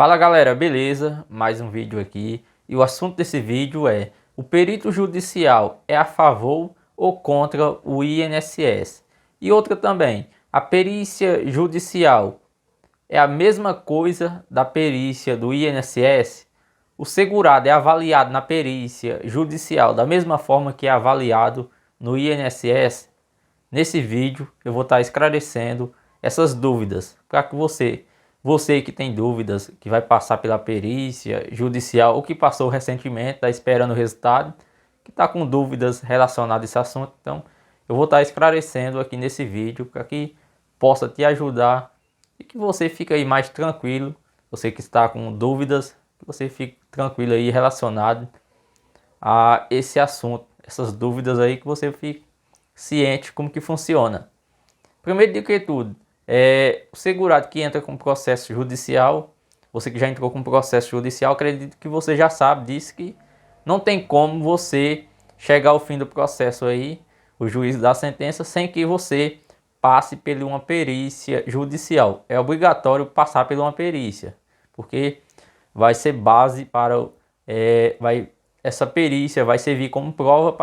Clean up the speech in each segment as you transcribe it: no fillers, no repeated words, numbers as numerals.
Fala galera, beleza? Mais um vídeo aqui e o assunto desse vídeo é: o perito judicial é a favor ou contra o INSS? E outra também, a perícia judicial é a mesma coisa da perícia do INSS? O segurado é avaliado na perícia judicial da mesma forma que é avaliado no INSS? Nesse vídeo eu vou estar esclarecendo essas dúvidas para que você que tem dúvidas, que vai passar pela perícia judicial ou que passou recentemente, está esperando o resultado, que está com dúvidas relacionadas a esse assunto, então eu vou estar esclarecendo aqui nesse vídeo para que possa te ajudar e que você fique aí mais tranquilo. Você que está com dúvidas, que você fique tranquilo aí relacionado a esse assunto, essas dúvidas aí, que você fique ciente como que funciona. Primeiro de que tudo, o segurado que entra com processo judicial, você que já entrou com processo judicial, acredito que você já sabe disso, que não tem como você chegar ao fim do processo aí, o juiz dá a sentença, sem que você passe por uma perícia judicial. É obrigatório passar por uma perícia, porque vai ser base para essa perícia vai servir como prova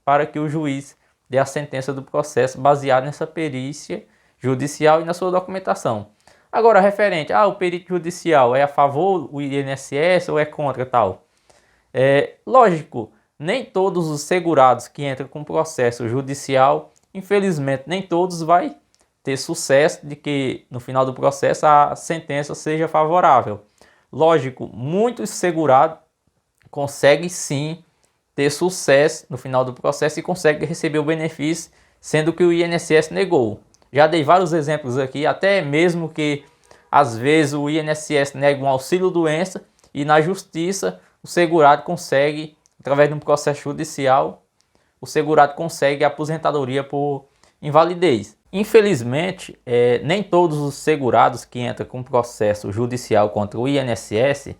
para que o juiz dê a sentença do processo baseado nessa perícia judicial e na sua documentação. Agora, referente o perito judicial é a favor do INSS ou é contra tal? Lógico, nem todos os segurados que entram com processo judicial, infelizmente, nem todos vai ter sucesso de que no final do processo a sentença seja favorável. Lógico, muitos segurados conseguem sim ter sucesso no final do processo e conseguem receber o benefício, sendo que o INSS negou. Já dei vários exemplos aqui, até mesmo que às vezes o INSS nega um auxílio-doença e na justiça o segurado consegue, através de um processo judicial, o segurado consegue a aposentadoria por invalidez. Infelizmente, nem todos os segurados que entram com processo judicial contra o INSS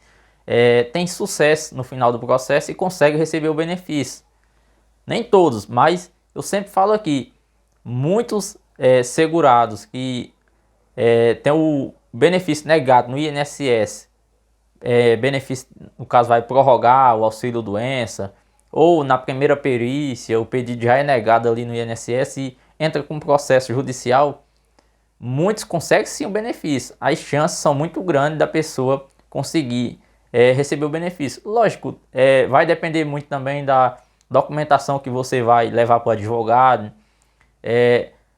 têm sucesso no final do processo e conseguem receber o benefício. Nem todos, mas eu sempre falo aqui, muitos segurados que têm o benefício negado no INSS, benefício, no caso, vai prorrogar o auxílio-doença, ou na primeira perícia o pedido já é negado ali no INSS e entra com processo judicial, muitos conseguem sim o benefício. As chances são muito grandes da pessoa conseguir receber o benefício. Lógico, vai depender muito também da documentação que você vai levar para o advogado.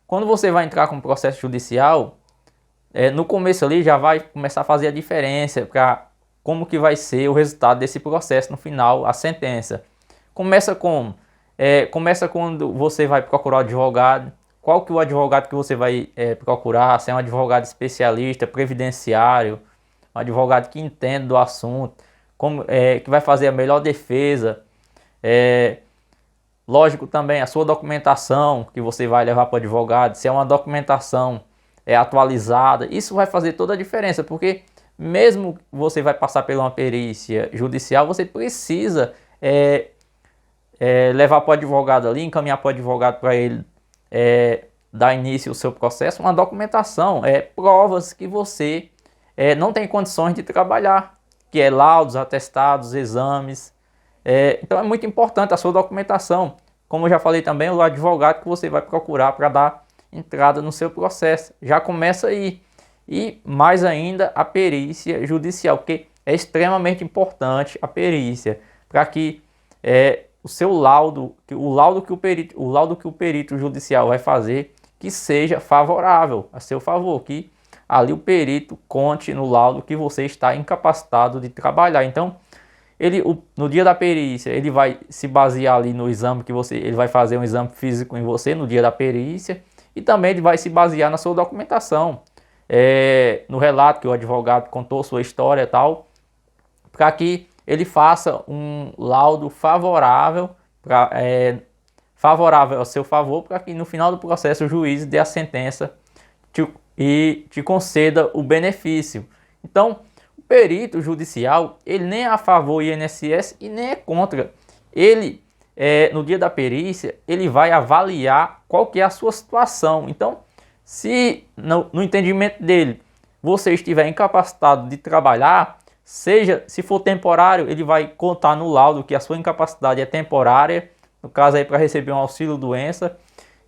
Quando você vai entrar com processo judicial, no começo ali já vai começar a fazer a diferença para como que vai ser o resultado desse processo no final, a sentença. Começa como? Começa quando você vai procurar o advogado. Qual que é o advogado que você vai procurar? Se é um advogado especialista, previdenciário, um advogado que entende do assunto, que vai fazer a melhor defesa. Lógico também a sua documentação que você vai levar para o advogado, se é uma documentação atualizada, isso vai fazer toda a diferença, porque mesmo você vai passar por uma perícia judicial, você precisa levar para o advogado ali, encaminhar para o advogado para ele dar início ao seu processo, uma documentação, provas que você não tem condições de trabalhar, que é laudos, atestados, exames. Então é muito importante a sua documentação. Como eu já falei também, o advogado que você vai procurar para dar entrada no seu processo. Já começa aí. E mais ainda a perícia judicial, porque é extremamente importante a perícia, para que o seu laudo, o laudo que o perito judicial vai fazer, que seja favorável a seu favor, que ali o perito conte no laudo que você está incapacitado de trabalhar. Então, no dia da perícia, ele vai se basear ali no exame ele vai fazer um exame físico em você no dia da perícia, e também ele vai se basear na sua documentação, no relato que o advogado contou sua história e tal, para que ele faça um laudo favorável, favorável ao seu favor, para que no final do processo o juiz dê a sentença e te conceda o benefício. Então, o perito judicial, ele nem é a favor do INSS e nem é contra. Ele, no dia da perícia, ele vai avaliar qual que é a sua situação. Então, se no entendimento dele você estiver incapacitado de trabalhar, Seja, se for temporário, ele vai contar no laudo que a sua incapacidade é temporária, no caso aí para receber um auxílio doença.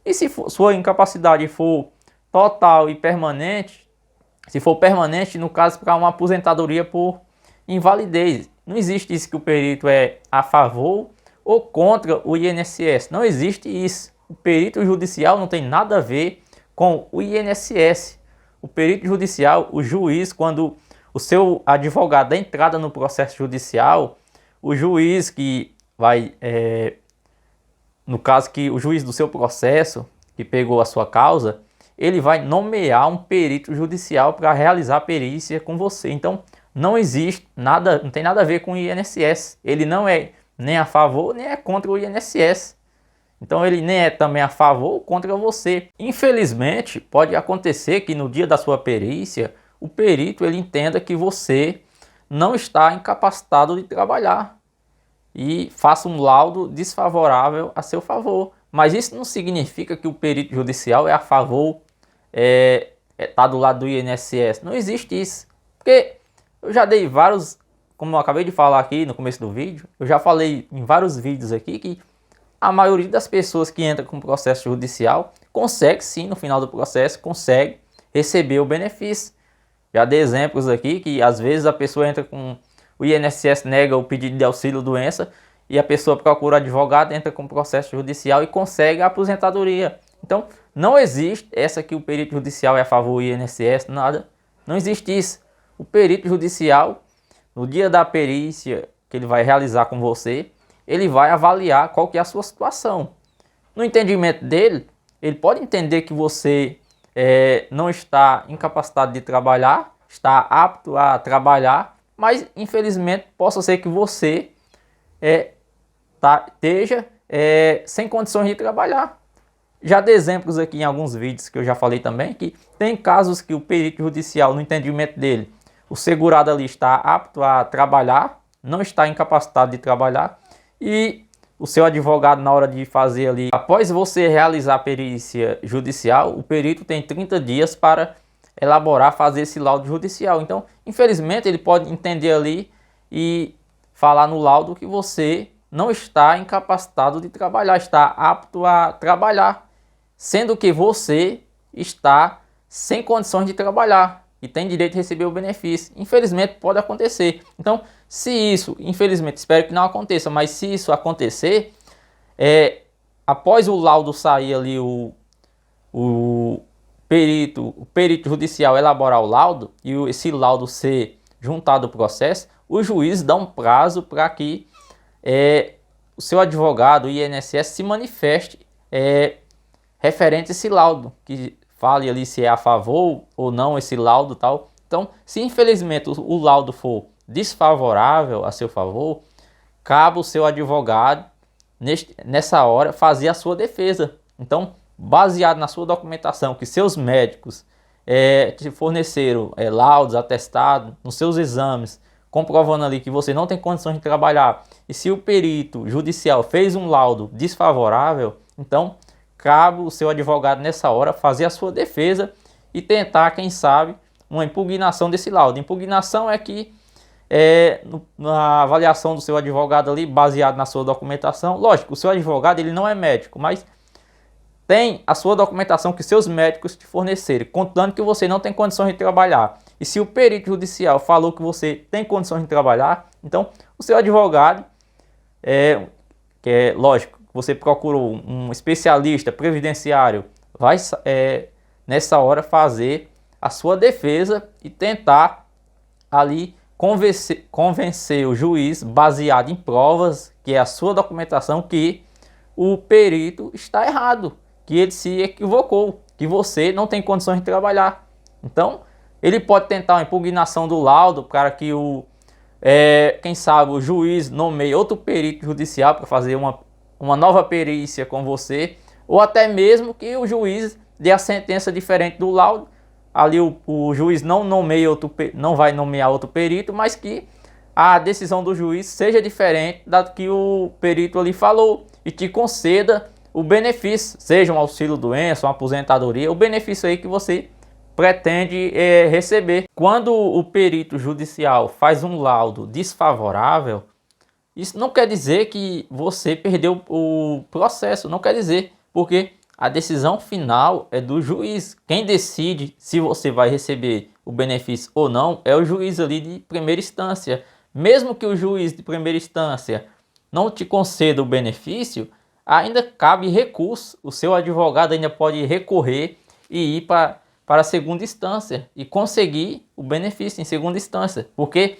E se sua incapacidade for total e permanente, se for permanente, no caso para uma aposentadoria por invalidez. Não existe isso que o perito é a favor ou contra o INSS. Não existe isso. O perito judicial não tem nada a ver com o INSS. O perito judicial, o juiz, quando o seu advogado dá entrada no processo judicial, o juiz que vai, no caso que o juiz do seu processo, que pegou a sua causa, ele vai nomear um perito judicial para realizar a perícia com você. Então, não existe nada, não tem nada a ver com o INSS. Ele não é nem a favor, nem é contra o INSS. Então, ele nem é também a favor ou contra você. Infelizmente, pode acontecer que no dia da sua perícia, o perito ele entenda que você não está incapacitado de trabalhar e faça um laudo desfavorável a seu favor. Mas isso não significa que o perito judicial é a favor, tá do lado do INSS. Não existe isso. Porque eu já dei vários, como eu acabei de falar aqui no começo do vídeo, eu já falei em vários vídeos aqui que a maioria das pessoas que entram com o processo judicial consegue sim, no final do processo, consegue receber o benefício. Já dei exemplos aqui que às vezes a pessoa entra com o INSS, nega o pedido de auxílio doença e a pessoa procura advogado, entra com o processo judicial e consegue a aposentadoria. Então não existe essa que o perito judicial é a favor do INSS, nada. Não existe isso. O perito judicial, no dia da perícia que ele vai realizar com você, ele vai avaliar qual que é a sua situação. No entendimento dele, ele pode entender que você não está incapacitado de trabalhar, está apto a trabalhar, mas infelizmente possa ser que você esteja sem condições de trabalhar. Já dei exemplos aqui em alguns vídeos que eu já falei também, que tem casos que o perito judicial, no entendimento dele, o segurado ali está apto a trabalhar, não está incapacitado de trabalhar, e o seu advogado, na hora de fazer ali, após você realizar a perícia judicial, o perito tem 30 dias para elaborar, fazer esse laudo judicial. Então, infelizmente, ele pode entender ali e falar no laudo que você não está incapacitado de trabalhar, está apto a trabalhar, sendo que você está sem condições de trabalhar e tem direito de receber o benefício. Infelizmente pode acontecer. Então, se isso, infelizmente, espero que não aconteça, mas se isso acontecer, após o laudo sair ali, o perito judicial elaborar o laudo e esse laudo ser juntado ao processo, o juiz dá um prazo para que o seu advogado, o INSS, se manifeste referente a esse laudo, que fale ali se é a favor ou não esse laudo tal. Então, se infelizmente o laudo for desfavorável a seu favor, cabe o seu advogado nessa hora fazer a sua defesa. Então, baseado na sua documentação que seus médicos te forneceram laudos, atestados, nos seus exames, comprovando ali que você não tem condições de trabalhar, e se o perito judicial fez um laudo desfavorável, então cabe o seu advogado nessa hora fazer a sua defesa e tentar, quem sabe, uma impugnação desse laudo. Impugnação é que na avaliação do seu advogado ali, baseado na sua documentação, lógico, o seu advogado ele não é médico, mas tem a sua documentação que seus médicos te fornecerem, contando que você não tem condições de trabalhar. E se o perito judicial falou que você tem condições de trabalhar, então o seu advogado, que é lógico, você procurou um especialista previdenciário, vai nessa hora fazer a sua defesa e tentar ali convencer o juiz, baseado em provas, que é a sua documentação, que o perito está errado, que ele se equivocou, que você não tem condições de trabalhar. Então, ele pode tentar uma impugnação do laudo para que quem sabe o juiz nomeie outro perito judicial para fazer uma nova perícia com você, ou até mesmo que o juiz dê a sentença diferente do laudo. Ali o juiz não vai nomear outro perito, mas que a decisão do juiz seja diferente da que o perito ali falou e te conceda o benefício, seja um auxílio doença, uma aposentadoria, o benefício aí que você pretende receber. Quando o perito judicial faz um laudo desfavorável, isso não quer dizer que você perdeu o processo, não quer dizer, porque a decisão final é do juiz. Quem decide se você vai receber o benefício ou não é o juiz ali de primeira instância. Mesmo que o juiz de primeira instância não te conceda o benefício, ainda cabe recurso. O seu advogado ainda pode recorrer e ir para a segunda instância e conseguir o benefício em segunda instância, porque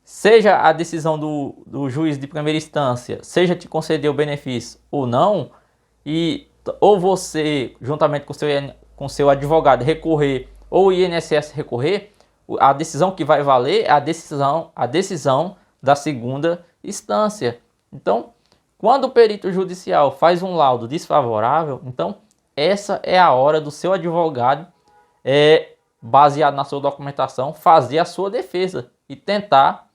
seja a decisão do juiz de primeira instância, seja te conceder o benefício ou não, e ou você, juntamente com seu advogado, recorrer, ou o INSS recorrer, a decisão que vai valer é a decisão da segunda instância. Então, quando o perito judicial faz um laudo desfavorável, então essa é a hora do seu advogado, baseado na sua documentação, fazer a sua defesa e tentar,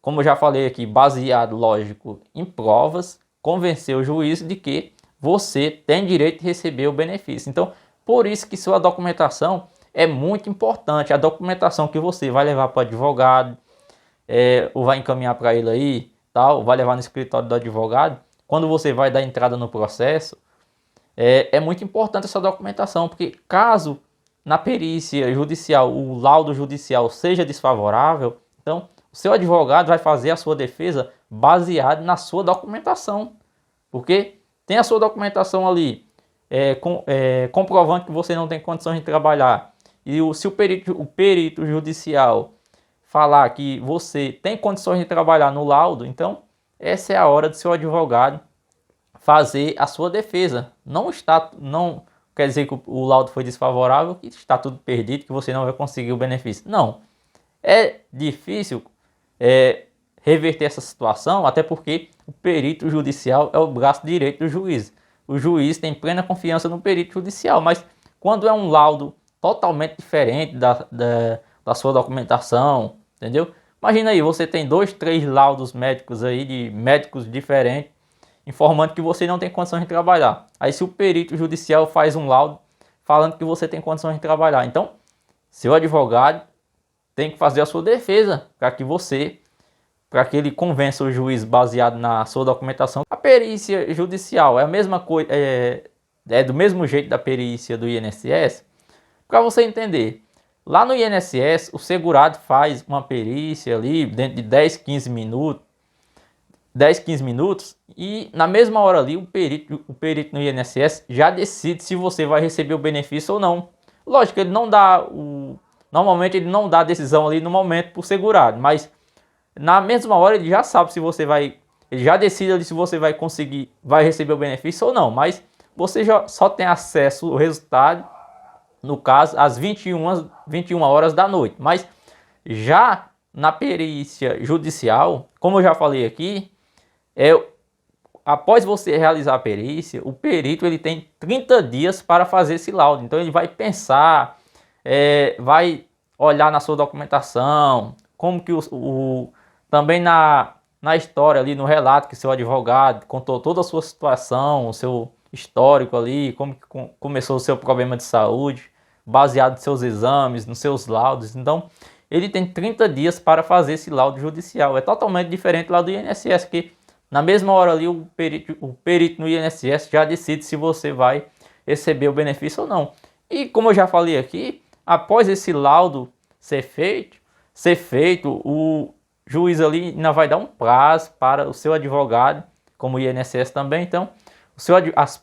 como eu já falei aqui, baseado, lógico, em provas, convencer o juiz de que você tem direito de receber o benefício. Então, por isso que sua documentação é muito importante. A documentação que você vai levar para o advogado, ou vai encaminhar para ele aí, tal, vai levar no escritório do advogado, quando você vai dar entrada no processo, é muito importante essa documentação, porque caso na perícia judicial o laudo judicial seja desfavorável, então o seu advogado vai fazer a sua defesa baseado na sua documentação, porque tem a sua documentação ali comprovando que você não tem condições de trabalhar, e se o perito judicial falar que você tem condições de trabalhar no laudo, então essa é a hora do seu advogado fazer a sua defesa. Não quer dizer que o laudo foi desfavorável, que está tudo perdido, que você não vai conseguir o benefício. Não. É difícil reverter essa situação, até porque o perito judicial é o braço direito do juiz. O juiz tem plena confiança no perito judicial, mas quando é um laudo totalmente diferente da sua documentação, entendeu? Imagina aí, você tem 2, 3 laudos médicos aí, de médicos diferentes, informando que você não tem condições de trabalhar. Aí se o perito judicial faz um laudo falando que você tem condições de trabalhar, então seu advogado tem que fazer a sua defesa para que ele convença o juiz baseado na sua documentação. A perícia judicial é a mesma coisa, é do mesmo jeito da perícia do INSS. Para você entender, lá no INSS o segurado faz uma perícia ali dentro de 10, 15 minutos, e na mesma hora ali o perito no INSS já decide se você vai receber o benefício ou não. Lógico, normalmente ele não dá a decisão ali no momento para o segurado, mas na mesma hora ele já sabe se você vai, ele já decide ali se você vai receber o benefício ou não, mas você já só tem acesso ao resultado, no caso, às 21 horas da noite. Mas já na perícia judicial, como eu já falei aqui, após você realizar a perícia, o perito ele tem 30 dias para fazer esse laudo. Então ele vai pensar, vai olhar na sua documentação, como que também na história ali, no relato que seu advogado contou toda a sua situação, o seu histórico ali, como que começou o seu problema de saúde, baseado nos seus exames, nos seus laudos. Então ele tem 30 dias para fazer esse laudo judicial. É totalmente diferente lá do INSS, que na mesma hora ali o perito no INSS já decide se você vai receber o benefício ou não. E como eu já falei aqui, após esse laudo ser feito, o juiz ali ainda vai dar um prazo para o seu advogado, como o INSS também. Então, as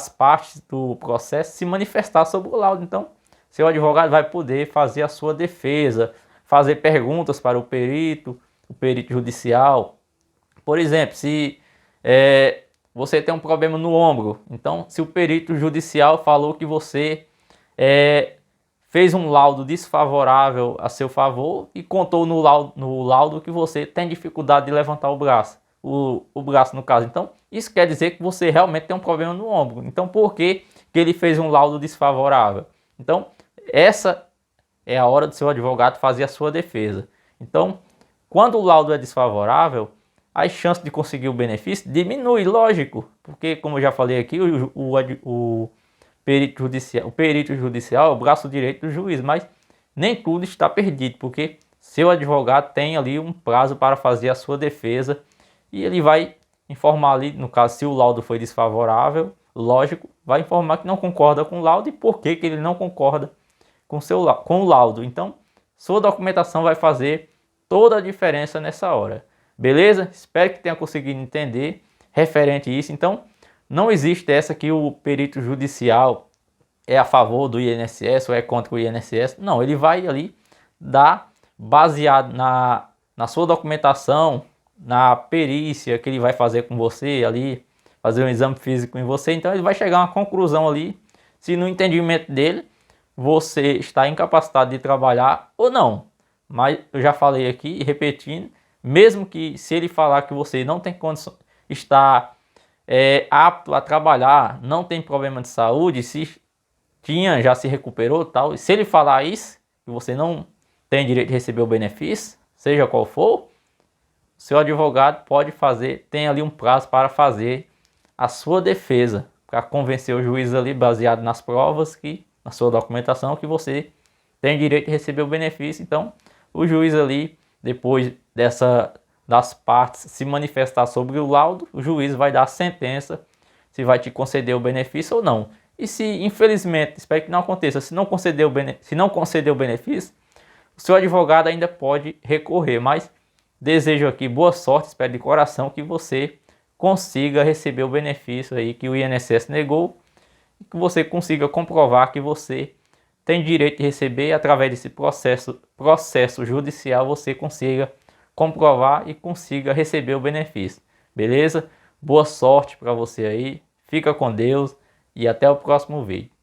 partes do processo se manifestar sobre o laudo. Então, seu advogado vai poder fazer a sua defesa, fazer perguntas para o perito judicial. Por exemplo, se você tem um problema no ombro, então se o perito judicial falou que você fez um laudo desfavorável a seu favor e contou no laudo que você tem dificuldade de levantar o braço, o braço no caso. Então isso quer dizer que você realmente tem um problema no ombro. Então por que ele fez um laudo desfavorável? Então essa é a hora do seu advogado fazer a sua defesa. Então quando o laudo é desfavorável, as chances de conseguir o benefício diminui, lógico, porque como eu já falei aqui, o o perito judicial é o braço direito do juiz, mas nem tudo está perdido, porque seu advogado tem ali um prazo para fazer a sua defesa e ele vai informar ali, no caso, se o laudo foi desfavorável, lógico, vai informar que não concorda com o laudo e por que ele não concorda com o laudo. Então, sua documentação vai fazer toda a diferença nessa hora. Beleza? Espero que tenha conseguido entender referente a isso. Então, não existe essa que o perito judicial é a favor do INSS ou é contra o INSS. Não, ele vai ali dar baseado na sua documentação, na perícia que ele vai fazer com você ali, fazer um exame físico em você. Então ele vai chegar a uma conclusão ali, se no entendimento dele você está incapacitado de trabalhar ou não. Mas eu já falei aqui, repetindo, mesmo que se ele falar que você não tem condição, está apto a trabalhar, não tem problema de saúde, se tinha, já se recuperou tal, e se ele falar isso, que você não tem direito de receber o benefício, seja qual for, seu advogado pode fazer, tem ali um prazo para fazer a sua defesa, para convencer o juiz ali, baseado nas provas, que na sua documentação, que você tem direito de receber o benefício. Então, o juiz ali, depois das partes se manifestar sobre o laudo, o juiz vai dar a sentença, se vai te conceder o benefício ou não. E se, infelizmente, espero que não aconteça, se não conceder o benefício, o seu advogado ainda pode recorrer, mas desejo aqui boa sorte, espero de coração que você consiga receber o benefício aí que o INSS negou e que você consiga comprovar que você tem direito de receber, através desse processo judicial você consiga comprovar e consiga receber o benefício. Beleza? Boa sorte para você aí, fica com Deus e até o próximo vídeo.